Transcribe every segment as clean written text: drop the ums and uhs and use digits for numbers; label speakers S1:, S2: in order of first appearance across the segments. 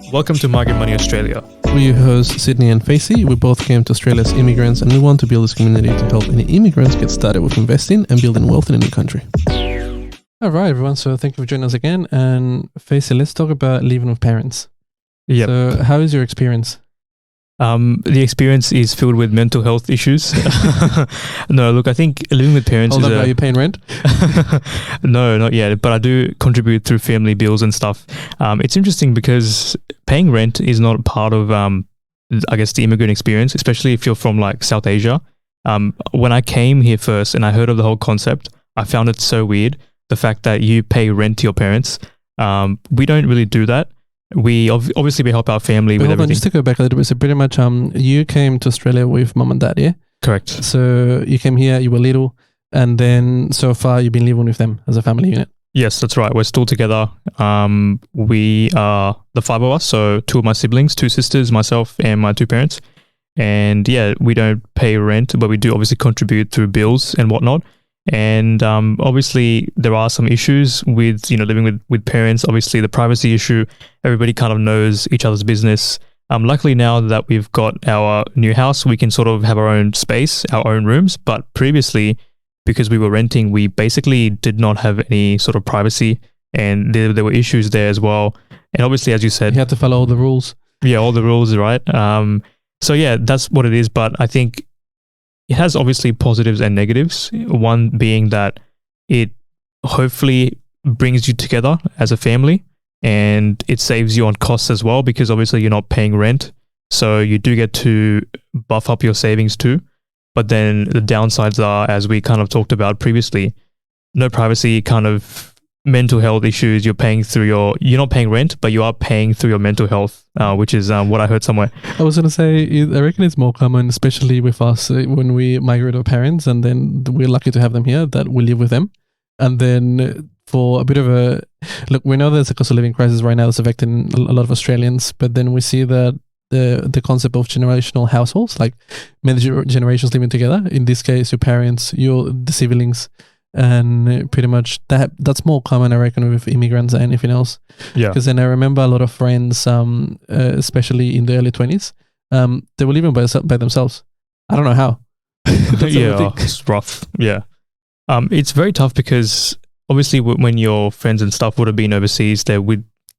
S1: Welcome to Migrant Money Australia.
S2: We're your hosts, Sydney and Fyzee. We both came to Australia as immigrants, and we want to build this community to help any immigrants get started with investing and building wealth in a new country. All right, everyone. So thank you for joining us again. And Fyzee, let's talk about living with parents.
S1: Yep.
S2: So how is your experience?
S1: The experience is filled with mental health issues. No, look, I think living with parents
S2: Hold on, are you paying rent?
S1: No, not yet, but I do contribute through family bills and stuff. It's interesting because paying rent is not part of, I guess, the immigrant experience, especially if you're from like South Asia. When I came here first and I heard of the whole concept, I found it so weird. The fact that you pay rent to your parents. We don't really do that. We obviously we help our family with everything.
S2: Just to go back a little bit, so pretty much you came to Australia with mum and dad, yeah?
S1: Correct.
S2: So you came here, you were little, and then so far you've been living with them as a family unit?
S1: Yes, that's right. We're still together. We are the five of us, so two of my siblings, two sisters, myself, and my two parents. And yeah, we don't pay rent, but we do obviously contribute through bills and whatnot. And obviously there are some issues with, living with parents. Obviously the privacy issue, everybody kind of knows each other's business. Luckily now that we've got our new house, we can sort of have our own space, our own rooms. But previously, because we were renting, we basically did not have any sort of privacy, and there were issues there as well. And obviously, as you said,
S2: you had to follow all the rules.
S1: Yeah, all the rules, right? So yeah, that's what it is. But I think it has obviously positives and negatives. One being that it hopefully brings you together as a family, and it saves you on costs as well, because obviously you're not paying rent. So you do get to buff up your savings too. But then the downsides are, as we kind of talked about previously, no privacy, kind of mental health issues. You're not paying rent, but you are paying through your mental health, which is what I heard somewhere.
S2: I was going to say, I reckon it's more common, especially with us when we migrate our parents, and then we're lucky to have them here, that we live with them. And then for a bit of a look, we know there's a cost of living crisis right now that's affecting a lot of Australians, but then we see that the concept of generational households, like many generations living together, in this case, your parents, the siblings, and pretty much that's more common, I reckon, with immigrants than anything else.
S1: Yeah.
S2: Because then I remember a lot of friends, especially in the early 20s, they were living by themselves. I don't know how.
S1: Yeah, it's rough. Yeah. It's very tough because obviously when your friends and stuff would have been overseas, they're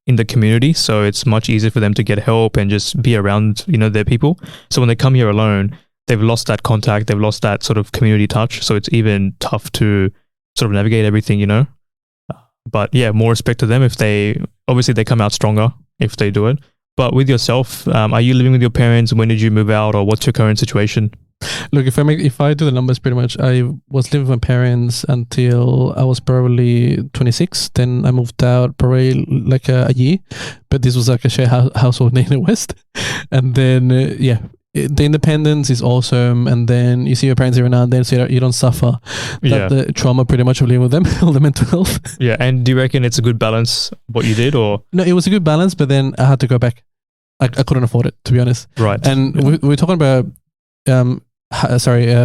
S1: in the community, so it's much easier for them to get help and just be around, their people. So when they come here alone, they've lost that contact, they've lost that sort of community touch. So it's even tough to sort of navigate everything, But yeah, more respect to them if they come out stronger if they do it. But with yourself, are you living with your parents? When did you move out, or what's your current situation?
S2: Look, if I do the numbers, pretty much, I was living with my parents until I was probably 26. Then I moved out probably like a year, but this was like a shared household in the West. And then, the independence is awesome. And then you see your parents every now and then, so you don't suffer the trauma pretty much of living with them, all the mental health. Yeah.
S1: And do you reckon it's a good balance, what you did, or?
S2: No, it was a good balance, but then I had to go back. I couldn't afford it, to be honest.
S1: Right.
S2: And we're talking about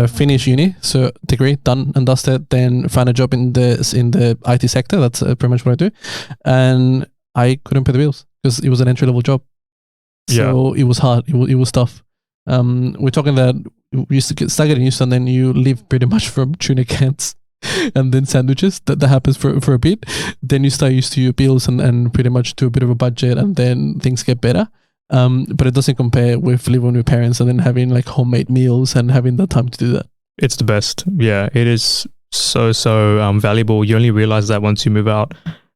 S2: finish uni, so degree done and dusted, then find a job in the IT sector. That's pretty much what I do, and I couldn't pay the bills because it was an entry level job. So it was hard. It was tough. We're talking that we used to start getting used to, and then you live pretty much from tuna cans and then sandwiches. That happens for a bit. Then you start used to your bills and pretty much do a bit of a budget, and then things get better. But it doesn't compare with living with parents and then having like homemade meals and having the time to do that.
S1: It's the best. Yeah, it is so valuable. You only realize that once you move out.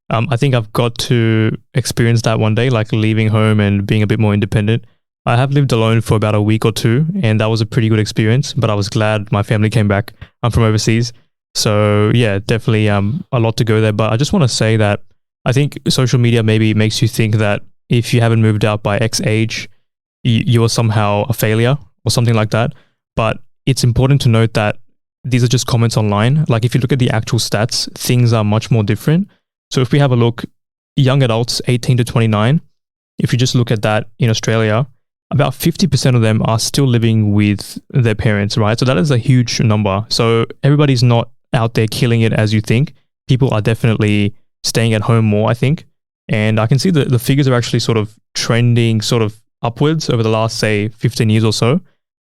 S1: I think I've got to experience that one day, like leaving home and being a bit more independent. I have lived alone for about a week or two, and that was a pretty good experience, but I was glad my family came back. I'm from overseas. So yeah, definitely a lot to go there. But I just want to say that I think social media maybe makes you think that if you haven't moved out by X age, you're somehow a failure or something like that. But it's important to note that these are just comments online. Like if you look at the actual stats, things are much more different. So if we have a look, young adults, 18 to 29, if you just look at that in Australia, about 50% of them are still living with their parents, right? So that is a huge number. So everybody's not out there killing it as you think. People are definitely staying at home more, I think. And I can see that the figures are actually sort of trending sort of upwards over the last, say, 15 years or so.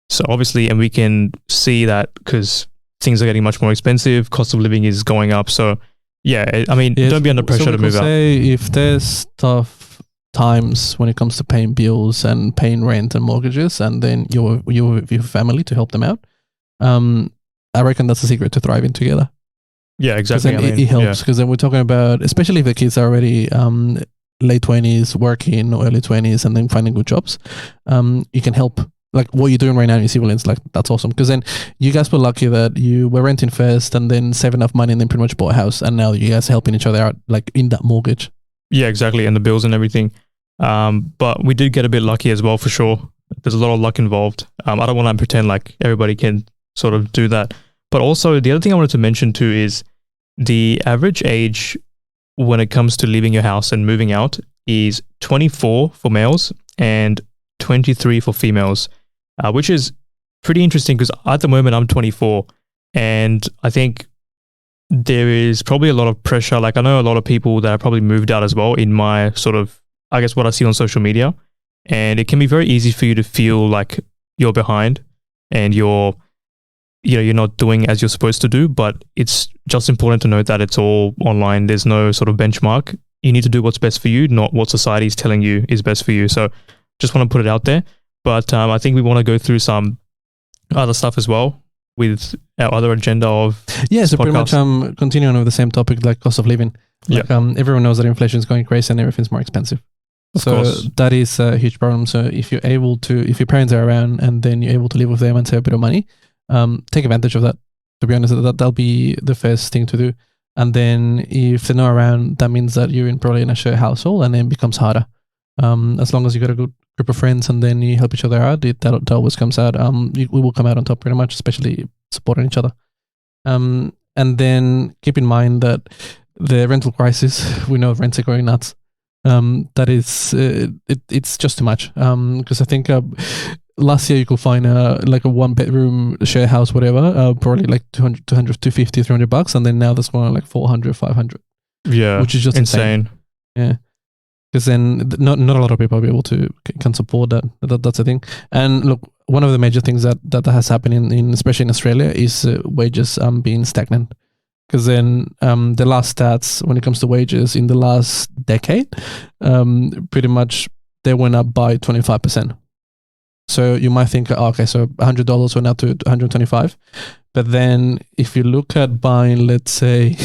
S1: So obviously, and we can see that because things are getting much more expensive, cost of living is going up. So yeah, I mean, don't be under pressure to move out.
S2: Say if there's tough times when it comes to paying bills and paying rent and mortgages, and then you're with your family to help them out, I reckon that's the secret to thriving together.
S1: Yeah, exactly.
S2: It helps because then we're talking about, especially if the kids are already late 20s, working, or early 20s, and then finding good jobs, you can help. Like what you're doing right now in New Zealand, like that's awesome. Because then you guys were lucky that you were renting first and then saving enough money and then pretty much bought a house. And now you guys are helping each other out, like in that mortgage.
S1: Yeah, exactly. And the bills and everything. But we did get a bit lucky as well, for sure. There's a lot of luck involved. I don't want to pretend like everybody can sort of do that. But also the other thing I wanted to mention too is the average age when it comes to leaving your house and moving out is 24 for males and 23 for females, which is pretty interesting because at the moment I'm 24 and I think there is probably a lot of pressure. Like I know a lot of people that have probably moved out as well in my sort of, I guess what I see on social media, and it can be very easy for you to feel like you're behind and you're not doing as you're supposed to do, but it's just important to note that it's all online. There's no sort of benchmark. You need to do what's best for you, not what society is telling you is best for you. So just want to put it out there. But I think we want to go through some other stuff as well with our other agenda of
S2: so pretty much continuing with the same topic, like cost of living. Like, everyone knows that inflation is going crazy and everything's more expensive. Of course. That is a huge problem. So if you're able to, if your parents are around and then you're able to live with them and save a bit of money, take advantage of that. To be honest, that'll be the first thing to do. And then if they're not around, that means that you're probably in a shared household, and then it becomes harder. As long as you got a good group of friends and then you help each other out, that always comes out. We will come out on top pretty much, especially supporting each other. And then keep in mind that the rental crisis, we know rents are going nuts. That is, it's just too much. Because I think last year you could find like a 1-bedroom share house, whatever, probably like 200, 250, $300, and then now that's going like 400, 500.
S1: Yeah,
S2: which is just insane. Yeah, because then not a lot of people will be able to can support that. That's the thing. And look, one of the major things that has happened in especially in Australia is wages being stagnant. Because then the last stats when it comes to wages in the last decade, pretty much they went up by 25%. So you might think, okay, so $100 went up to $125. But then if you look at buying, let's say,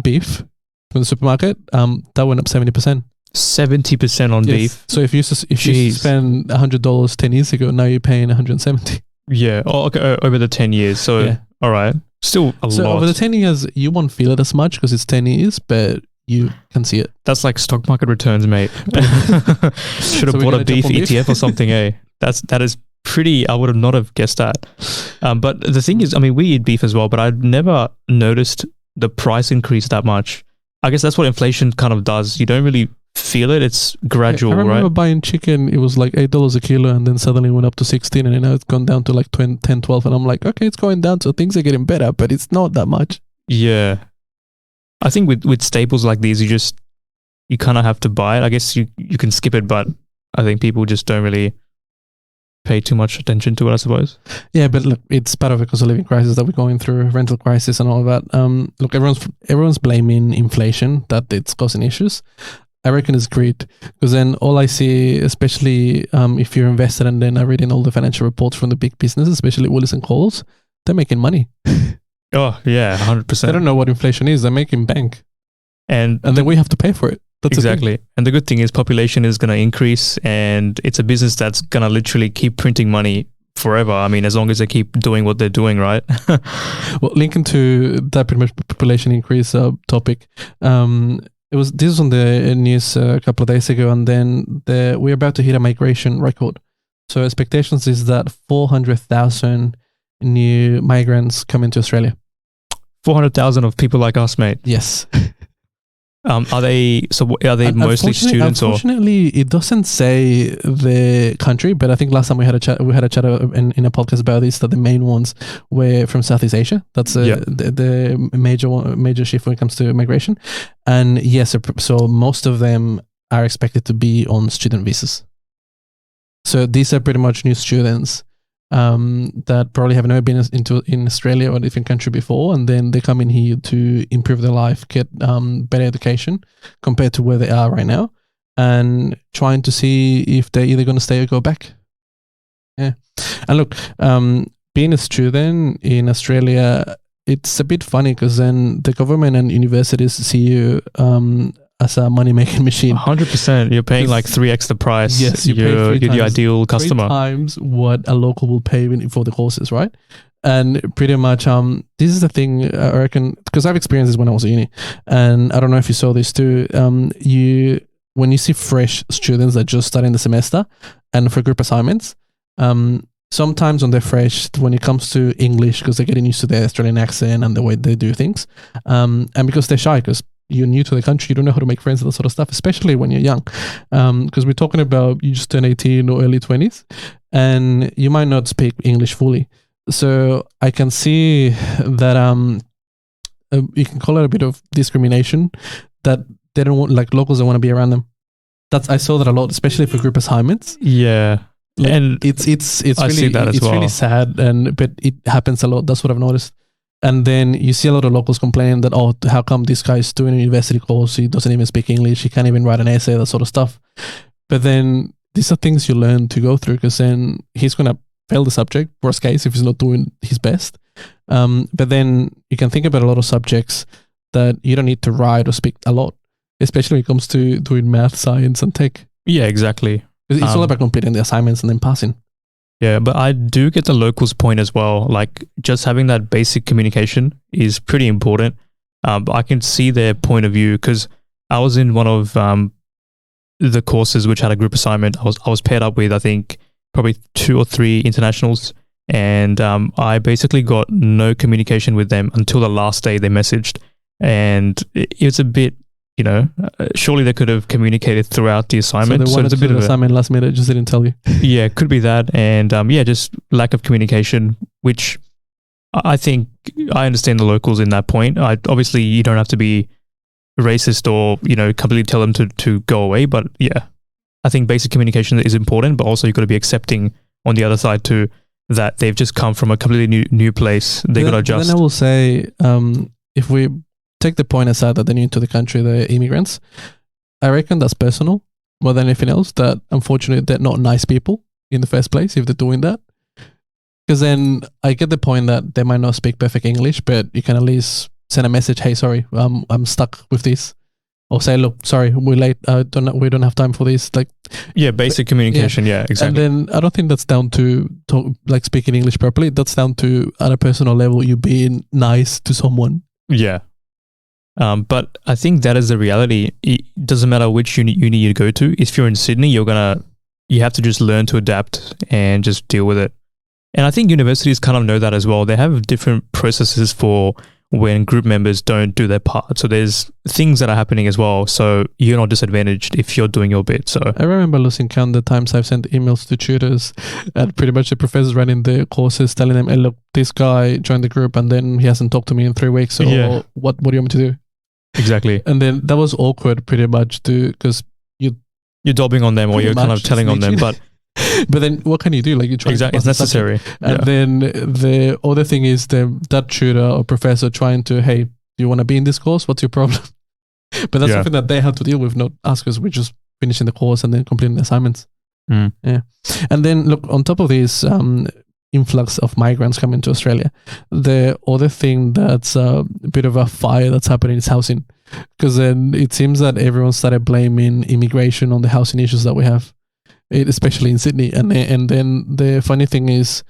S2: beef from the supermarket, that went up 70%.
S1: 70% on beef.
S2: So if you spend $100 10 years ago, now you're paying $170.
S1: Yeah. Oh, okay. Over the 10 years. So, all right. Still a lot. So
S2: over the 10 years, you won't feel it as much because it's 10 years, but you can see it.
S1: That's like stock market returns, mate. Should have bought a beef ETF or something, eh? That is pretty, I would have not have guessed that. But the thing is, I mean, we eat beef as well, but I've never noticed the price increase that much. I guess that's what inflation kind of does. You don't really feel it. It's gradual, right?
S2: I remember buying chicken. It was like $8 a kilo and then suddenly went up to 16 and now it's gone down to like 10, 12. And I'm like, okay, it's going down. So things are getting better, but it's not that much.
S1: Yeah. I think with staples like these, you kind of have to buy it. I guess you can skip it, but I think people just don't really pay too much attention to it, I suppose. Yeah,
S2: but look, it's part of the cost of living crisis that we're going through, rental crisis and all of that. Look, everyone's blaming inflation, that it's causing issues. I reckon it's greed, because then all I see, especially if you're invested and then I read in all the financial reports from the big businesses, especially Woolies and Coles, they're making money.
S1: Oh, yeah, 100%.
S2: They don't know what inflation is. They're making bank.
S1: And
S2: then we have to pay for it. That's
S1: exactly. And the good thing is population is going to increase and it's a business that's going to literally keep printing money forever. I mean, as long as they keep doing what they're doing, right?
S2: Well, linking to that pretty much population increase topic, this was on the news a couple of days ago, and then we're about to hit a migration record. So expectations is that 400,000 new migrants come into Australia.
S1: 400,000 of people like us, mate.
S2: Yes.
S1: Are they mostly students or?
S2: Unfortunately, it doesn't say the country, but I think last time we had a chat in a podcast about this, that the main ones were from Southeast Asia. That's the major shift when it comes to migration. And yes, so most of them are expected to be on student visas. So these are pretty much new students that probably have never been in Australia or a different country before, and then they come in here to improve their life, get better education compared to where they are right now, and trying to see if they're either going to stay or go back. Yeah, and look, being a student in Australia, it's a bit funny because then the government and universities see you as a money-making machine.
S1: 100%. You're paying like 3x the price.
S2: Yes,
S1: you're the ideal customer.
S2: 3 times what a local will pay for the courses, right? And pretty much, this is the thing I reckon, because I've experienced this when I was at uni, and I don't know if you saw this too. When you see fresh students that just starting the semester, and for group assignments, sometimes when they're fresh, when it comes to English, because they're getting used to their Australian accent and the way they do things, and because they're shy, because you're new to the country, you don't know how to make friends and that sort of stuff, especially when you're young. Because we're talking about you just turn 18 or early 20s, and you might not speak English fully. So I can see that you can call it a bit of discrimination, that they don't want, like, locals don't want to be around them. I saw that a lot, especially for group assignments.
S1: Yeah.
S2: Like, and it's
S1: I
S2: really,
S1: see that as well.
S2: Really sad, but it happens a lot. That's what I've noticed. And then you see a lot of locals complaining that, oh, how come this guy is doing a university course? He doesn't even speak English. He can't even write an essay, that sort of stuff. But then these are things you learn to go through, because then he's going to fail the subject, worst case, if he's not doing his best. But then you can think about a lot of subjects that you don't need to write or speak a lot, especially when it comes to doing math, science, and tech.
S1: Yeah, exactly.
S2: It's all about completing the assignments and then passing.
S1: Yeah, but I do get the locals' point as well. Like, just having that basic communication is pretty important. But I can see their point of view, because I was in one of the courses which had a group assignment. I was paired up with, I think, probably 2 or 3 internationals, and I basically got no communication with them until the last day they messaged. And it was a bit, surely they could have communicated throughout the assignment.
S2: So it's a bit of assignment last minute, just didn't tell you.
S1: Yeah, could be that. And just lack of communication, which I think I understand the locals in that point. Obviously, you don't have to be racist or, completely tell them to go away. But yeah, I think basic communication is important, but also you've got to be accepting on the other side too, that they've just come from a completely new place. They've got to adjust.
S2: Then I will say, if we take the point aside that they're new to the country, the immigrants, I reckon that's personal more than anything else, that unfortunately they're not nice people in the first place if they're doing that. Because then I get the point that they might not speak perfect English, but you can at least send a message, hey, sorry, I'm stuck with this. Or say, look, sorry, we're late. We don't have time for this. Like,
S1: yeah, basic communication. Yeah, exactly.
S2: And then I don't think that's down to speaking English properly. That's down to, at a personal level, you being nice to someone.
S1: Yeah. But I think that is the reality. It doesn't matter which uni you go to. If you're in Sydney, you have to just learn to adapt and just deal with it. And I think universities kind of know that as well. They have different processes for when group members don't do their part. So there's things that are happening as well. So you're not disadvantaged if you're doing your bit. So
S2: I remember losing count the times I've sent emails to tutors and pretty much the professors running the courses telling them, hey, look, this guy joined the group and then he hasn't talked to me in 3 weeks. So what do you want me to do?
S1: Exactly.
S2: And then that was awkward pretty much because
S1: you're dobbing on them or you're kind of telling on them. But
S2: then what can you do? Like, you try
S1: exactly, it's necessary.
S2: And then the other thing is that tutor or professor trying to, hey, do you want to be in this course? What's your problem? But that's something that they had to deal with, not us, because we're just finishing the course and then completing the assignments. Yeah. And then look, on top of this influx of migrants coming to Australia, the other thing that's a bit of a fire that's happening is housing. Because then it seems that everyone started blaming immigration on the housing issues that we have, especially in Sydney. And then the funny thing is,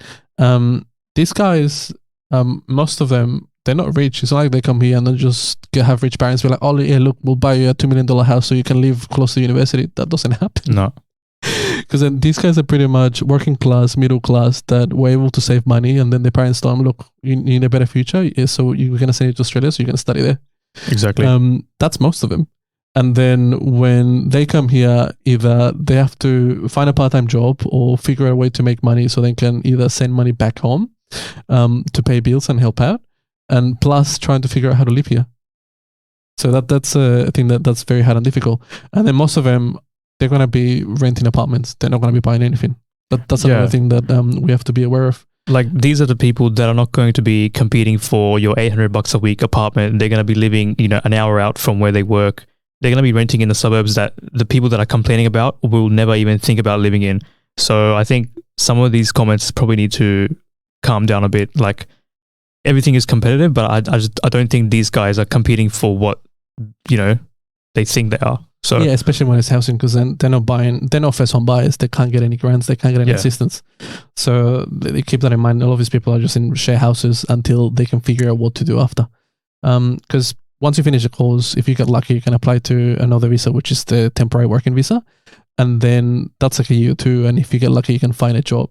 S2: these guys, most of them, they're not rich. It's not like they come here and then just have rich parents. We're like, oh yeah, look, we'll buy you a $2 million house so you can live close to university. That doesn't happen.
S1: No.
S2: Because then these guys are pretty much working class, middle class, that were able to save money, and then their parents told them, look, you need a better future, so you're going to send you to Australia so you can study there.
S1: Exactly.
S2: That's most of them. And then when they come here, either they have to find a part-time job or figure out a way to make money so they can either send money back home to pay bills and help out, and plus trying to figure out how to live here. So that's a thing that's very hard and difficult. And then most of them, they're going to be renting apartments. They're not going to be buying anything. That's another thing that we have to be aware of.
S1: Like, these are the people that are not going to be competing for your $800 a week apartment. They're going to be living, an hour out from where they work. They're going to be renting in the suburbs that the people that are complaining about will never even think about living in. So I think some of these comments probably need to calm down a bit. Like, everything is competitive, but I don't think these guys are competing for what, they think they are. So
S2: yeah, especially when it's housing, because then they're not first home buyers. They can't get any grants. They can't get any assistance. So they keep that in mind. All of these people are just in share houses until they can figure out what to do after. Because once you finish the course, if you get lucky, you can apply to another visa, which is the temporary working visa. And then that's like a year or two. And if you get lucky, you can find a job.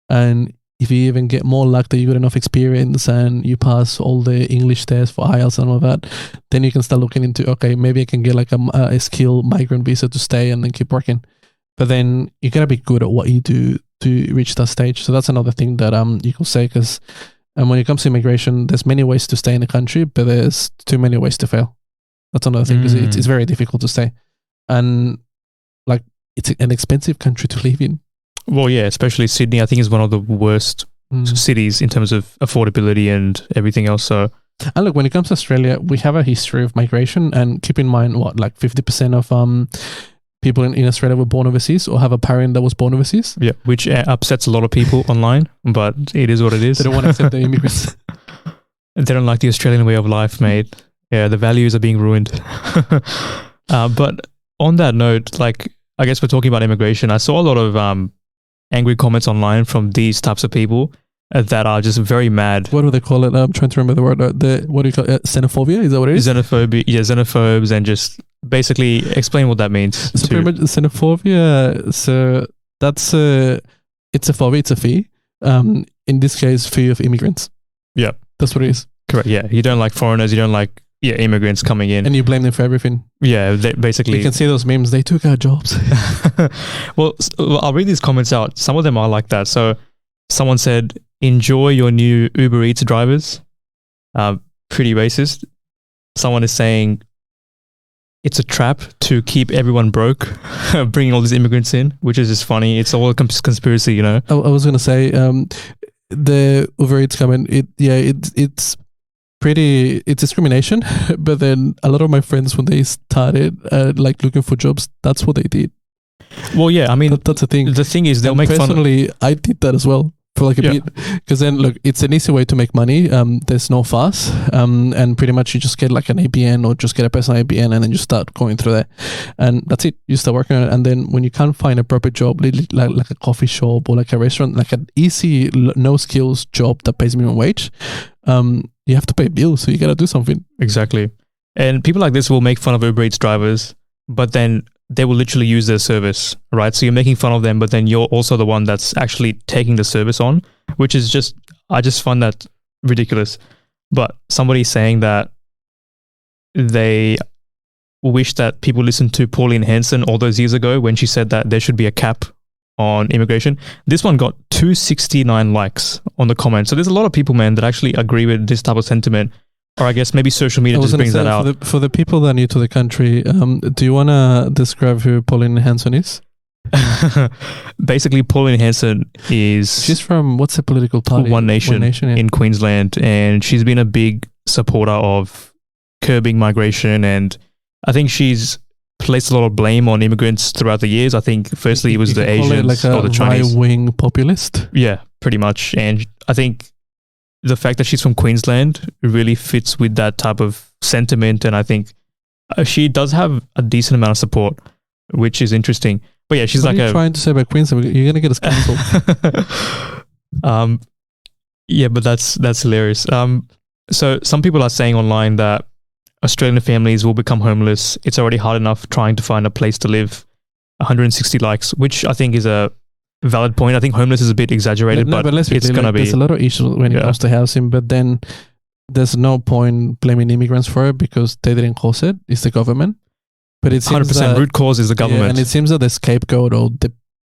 S2: And if you even get more luck that you got enough experience and you pass all the English tests for IELTS and all that, then you can start looking into, okay, maybe I can get like a skilled migrant visa to stay and then keep working. But then you got to be good at what you do to reach that stage. So that's another thing that you could say, because when it comes to immigration, there's many ways to stay in the country, but there's too many ways to fail. That's another thing, because it's very difficult to stay. And like, it's an expensive country to live in.
S1: Well, yeah, especially Sydney, I think, is one of the worst cities in terms of affordability and everything else. So,
S2: and look, when it comes to Australia, we have a history of migration, and keep in mind, like 50% of people in Australia were born overseas or have a parent that was born overseas.
S1: Yeah, which upsets a lot of people online, but it is what it is.
S2: They don't want to accept the immigrants.
S1: They don't like the Australian way of life, mate. Yeah, the values are being ruined. But on that note, like, I guess we're talking about immigration. I saw a lot of angry comments online from these types of people that are just very mad.
S2: What do they call it? I'm trying to remember the word. What do you call it? Xenophobia? Is that what it is?
S1: Xenophobia. Yeah, xenophobes, and just basically explain what that means.
S2: So pretty much xenophobia. So that's it's a phobia. It's a fear. In this case, fear of immigrants.
S1: Yeah,
S2: that's what it is.
S1: Correct. Yeah, you don't like foreigners. You don't like immigrants coming in,
S2: and you blame them for everything.
S1: Yeah, basically.
S2: You can see those memes. They took our jobs.
S1: Well, I'll read these comments out. Some of them are like that. So, someone said, "Enjoy your new Uber Eats drivers." Pretty racist. Someone is saying, "It's a trap to keep everyone broke," bringing all these immigrants in, which is just funny. It's all a conspiracy, I
S2: was gonna say, the Uber Eats comment. It's discrimination, but then a lot of my friends, when they started like looking for jobs, that's what they did.
S1: Well, yeah, I mean,
S2: that's the thing.
S1: The thing is, they'll make fun.
S2: Personally, I did that as well for like a bit, because then look, it's an easy way to make money. There's no fuss, and pretty much you just get like an ABN or just get a personal ABN, and then you start going through that, and that's it. You start working on it, and then when you can't find a proper job, like a coffee shop or like a restaurant, like an easy no skills job that pays minimum wage, you have to pay bills, so you got to do something.
S1: Exactly. And people like this will make fun of Uber Eats drivers, but then they will literally use their service, right? So you're making fun of them, but then you're also the one that's actually taking the service on, which is just, I just find that ridiculous. But somebody saying that they wish that people listened to Pauline Hanson all those years ago when she said that there should be a cap on immigration. This one got 269 likes on the comment. So there's a lot of people, man, that actually agree with this type of sentiment. Or I guess maybe social media just brings that out.
S2: For the people that are new to the country, do you want to describe who Pauline Hanson is?
S1: Basically, Pauline Hanson is...
S2: She's from, what's the political party?
S1: One Nation in Queensland. And she's been a big supporter of curbing migration. And I think she's placed a lot of blame on immigrants throughout the years. I think firstly it was the Asians or the Chinese.
S2: Right-wing populist?
S1: Yeah, pretty much. And I think the fact that she's from Queensland really fits with that type of sentiment. And I think she does have a decent amount of support, which is interesting. But yeah, she's
S2: what are you trying to say about Queensland? You're going to get us cancelled.
S1: Yeah, but that's hilarious. So some people are saying online that Australian families will become homeless. It's already hard enough trying to find a place to live. 160 likes, which I think is a valid point. I think homeless is a bit exaggerated, but it's going to be...
S2: There's a lot of issues when it comes to housing, but then there's no point blaming immigrants for it because they didn't cause it. It's the government. But it seems
S1: 100%
S2: that,
S1: root cause is the government.
S2: and it seems that the scapegoat or the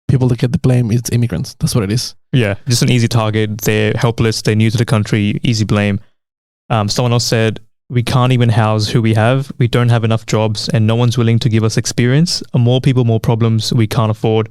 S2: people that get the blame is immigrants. That's what it is.
S1: Yeah, just an easy target. They're helpless. They're new to the country. Easy blame. Someone else said, we can't even house who we have. We don't have enough jobs and no one's willing to give us experience. More people, more problems we can't afford.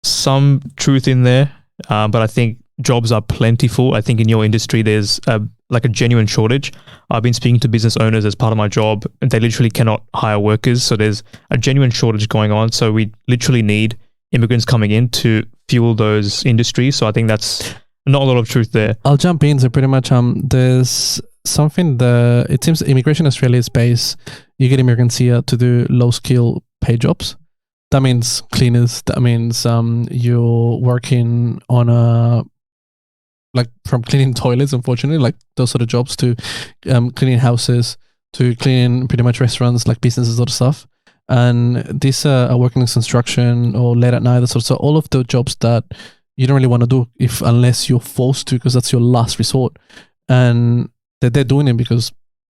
S1: Some truth in there, but I think jobs are plentiful. I think in your industry, there's a genuine shortage. I've been speaking to business owners as part of my job. They literally cannot hire workers. So there's a genuine shortage going on. So we literally need immigrants coming in to fuel those industries. So I think that's not a lot of truth there.
S2: I'll jump in. So pretty much there's something that it seems Immigration Australia is based. You get immigrants here to do low skill pay jobs. That means cleaners. That means you're working on from cleaning toilets, unfortunately, like those sort of jobs, to cleaning houses, to cleaning pretty much restaurants, like businesses, sort of stuff. And these are working in construction or late at night. So all of the jobs that you don't really want to do unless you're forced to, because that's your last resort. And they're doing it because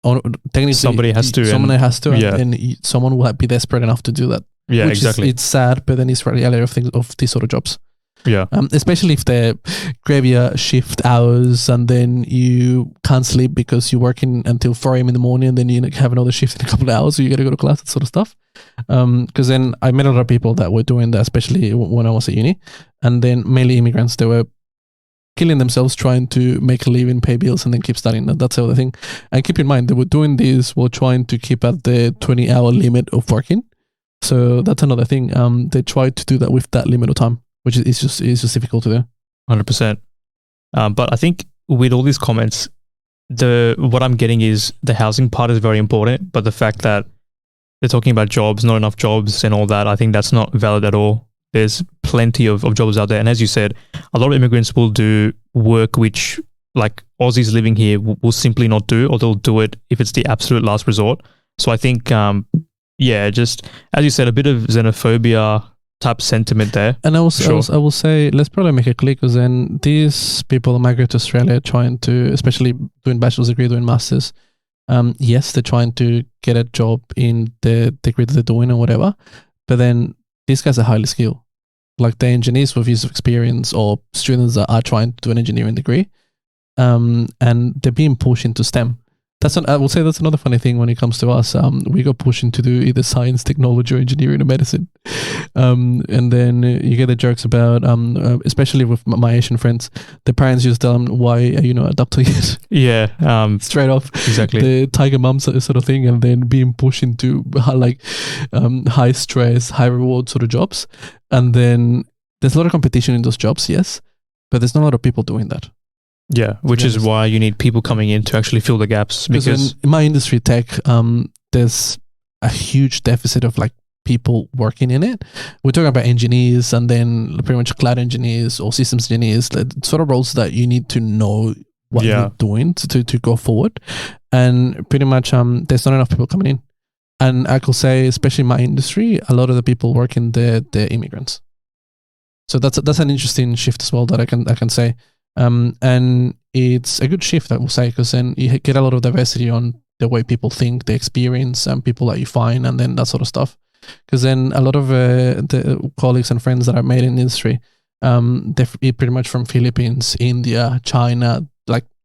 S2: technically
S1: somebody has to.
S2: And someone will be desperate enough to do that.
S1: Yeah, exactly.
S2: It's sad, but then it's reality of these sort of jobs.
S1: Yeah.
S2: Especially if they're graveyard shift hours and then you can't sleep because you're working until 4 a.m. in the morning and then you have another shift in a couple of hours, so you got to go to class, that sort of stuff. Because then I met a lot of people that were doing that, especially when I was at uni, and then mainly immigrants. They were killing themselves trying to make a living, pay bills, and then keep studying. That's the other thing. And keep in mind, they were doing this while trying to keep at the 20-hour limit of working. So that's another thing. They tried to do that with that limit of time, which is just difficult to do.
S1: 100%. But I think with all these comments, what I'm getting is the housing part is very important, but the fact that they're talking about jobs, not enough jobs and all that, I think that's not valid at all. There's plenty of jobs out there. And as you said, a lot of immigrants will do work which like Aussies living here will simply not do, or they'll do it if it's the absolute last resort. So I think, just as you said, a bit of xenophobia type sentiment there.
S2: And I will say, let's probably make it clear, because then these people migrate to Australia trying to, especially doing bachelor's degree, doing masters. Yes, they're trying to get a job in the degree that they're doing or whatever. But then these guys are highly skilled. Like the engineers with years of experience or students that are trying to do an engineering degree. And they're being pushed into STEM. I will say that's another funny thing when it comes to us. We got pushed into do either science, technology, or engineering or medicine. And then you get the jokes about, especially with my Asian friends, the parents used to tell them, why are you not adopted yet?
S1: Yeah.
S2: Straight off.
S1: Exactly.
S2: The tiger mum sort of thing, and then being pushed into high stress, high reward sort of jobs. And then there's a lot of competition in those jobs, yes, but there's not a lot of people doing that.
S1: Yeah, which is why you need people coming in to actually fill the gaps. Because
S2: in my industry, tech, there's a huge deficit of people working in it. We're talking about engineers and then pretty much cloud engineers or systems engineers, sort of roles that you need to know what you're doing to go forward. And pretty much there's not enough people coming in. And I could say, especially in my industry, a lot of the people working there, they're immigrants. So that's an interesting shift as well that I can say. And it's a good shift, I will say, because then you get a lot of diversity on the way people think, the experience, and people that you find, and then that sort of stuff. Because then a lot of the colleagues and friends that I made in the industry, they're pretty much from Philippines, India, China,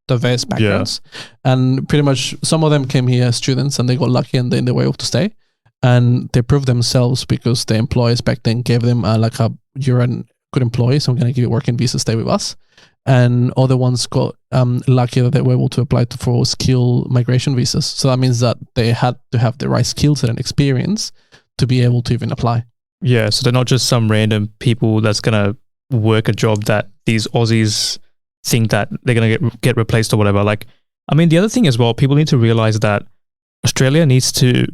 S2: diverse backgrounds. Yeah. And pretty much some of them came here as students and they got lucky and then they were able to stay. And they proved themselves because the employers back then gave them you're a good employee, so I'm going to give you a working visa, stay with us. And other ones got lucky that they were able to apply for skill migration visas. So that means that they had to have the right skill set and experience to be able to even apply.
S1: Yeah, so they're not just some random people that's going to work a job that these Aussies think that they're going to get replaced or whatever. The other thing as well, people need to realize that Australia needs to,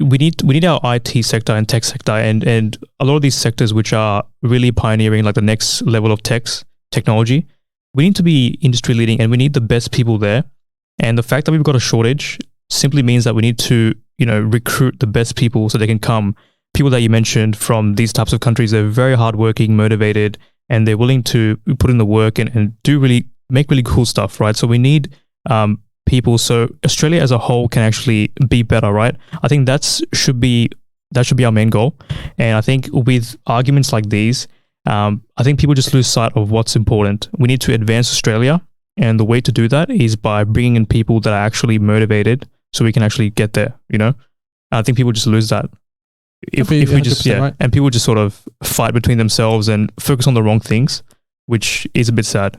S1: we need our IT sector and tech sector and a lot of these sectors which are really pioneering the next level of technology. We need to be industry leading and we need the best people there. And the fact that we've got a shortage simply means that we need to, recruit the best people so they can come. People that you mentioned from these types of countries, they're very hardworking, motivated, and they're willing to put in the work and make really cool stuff, right? So we need people so Australia as a whole can actually be better, right? I think that should be our main goal. And I think with arguments like these, I think people just lose sight of what's important. We need to advance Australia, and the way to do that is by bringing in people that are actually motivated, so we can actually get there. I think people just lose that. If we just right. And people just sort of fight between themselves and focus on the wrong things, which is a bit sad.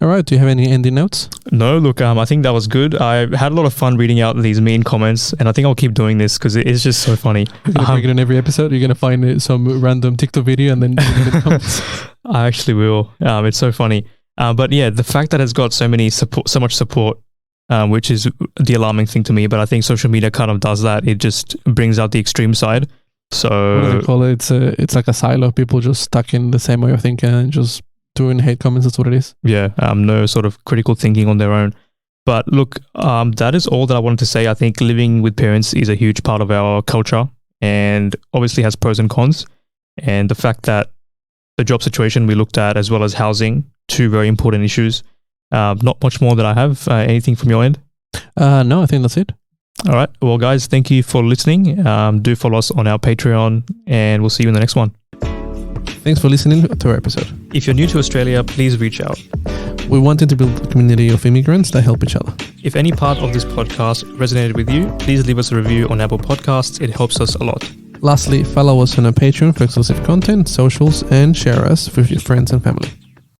S2: All right. Do you have any ending notes?
S1: No, look, I think that was good. I had a lot of fun reading out these mean comments, and I think I'll keep doing this because it is just so funny.
S2: You're going to bring it in every episode? You're going to find some random TikTok video and then comments?
S1: I actually will. It's so funny. But yeah, the fact that it's got so much support, which is the alarming thing to me. But I think social media kind of does that. It just brings out the extreme side. So
S2: what do they call it? It's like a silo. People just stuck in the same way of thinking and just doing hate comments. That's what it is.
S1: Yeah. No sort of critical thinking on their own. But look, that is all that I wanted to say. I think living with parents is a huge part of our culture and obviously has pros and cons. And the fact that the job situation we looked at, as well as housing, 2 very important issues. Not much more that I have. Anything from your end?
S2: No, I think that's it.
S1: All right. Well, guys, thank you for listening. Do follow us on our Patreon, and we'll see you in the next one.
S2: Thanks for listening to our episode.
S1: If you're new to Australia, please reach out.
S2: We wanted to build a community of immigrants that help each other.
S1: If any part of this podcast resonated with you, please leave us a review on Apple Podcasts. It helps us a lot.
S2: Lastly, follow us on our Patreon for exclusive content, socials, and share us with your friends and family.